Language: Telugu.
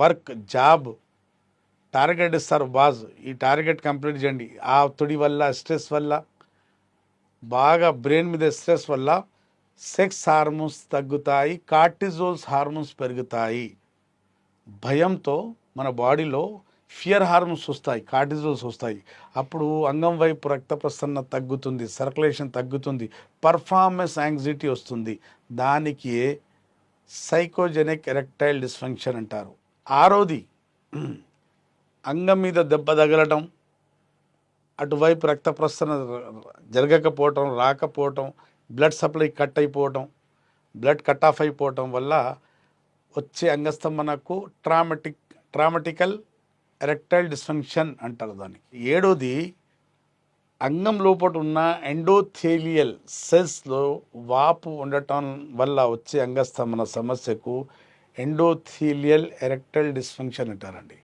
వర్క్, జాబ్ టార్గెట్ ఇస్తారు బాస్, ఈ టార్గెట్ కంప్లీట్ చేయండి. ఆ ఒత్తిడి వల్ల, స్ట్రెస్ వల్ల, బాగా బ్రెయిన్ మీద స్ట్రెస్ వల్ల సెక్స్ హార్మోన్స్ తగ్గుతాయి, కార్టిజోల్స్ హార్మోన్స్ పెరుగుతాయి. భయంతో మన బాడీలో ఫియర్ హార్మోన్స్ వస్తాయి, కార్టిజోల్స్ వస్తాయి. అప్పుడు అంగం వైపు రక్త ప్రసరణ తగ్గుతుంది, సర్క్యులేషన్ తగ్గుతుంది, పర్ఫార్మెన్స్ యాంగ్జైటీ వస్తుంది. దానికి సైకోజెనిక్ ఎరెక్టైల్ డిస్ఫంక్షన్ అంటారు. ఆరోది అంగం మీద దెబ్బ తగలటం, అటువైపు రక్త ప్రసరణ జరగకపోవటం, రాకపోవటం, బ్లడ్ సప్లై కట్ అయిపోవటం, బ్లడ్ కట్ ఆఫ్ అయిపోవటం వల్ల వచ్చే అంగస్తంభనకు ట్రామటికల్ ఎరెక్టైల్ డిస్ఫంక్షన్ అంటారు దానికి. ఏడోది, అంగం లోపల ఉన్న ఎండోథేలియల్ సెల్స్లో వాపు ఉండటం వల్ల వచ్చే అంగస్తంభన సమస్యకు ఎండోథీలియల్ ఎరెక్టైల్ డిస్ఫంక్షన్ అంటారండి.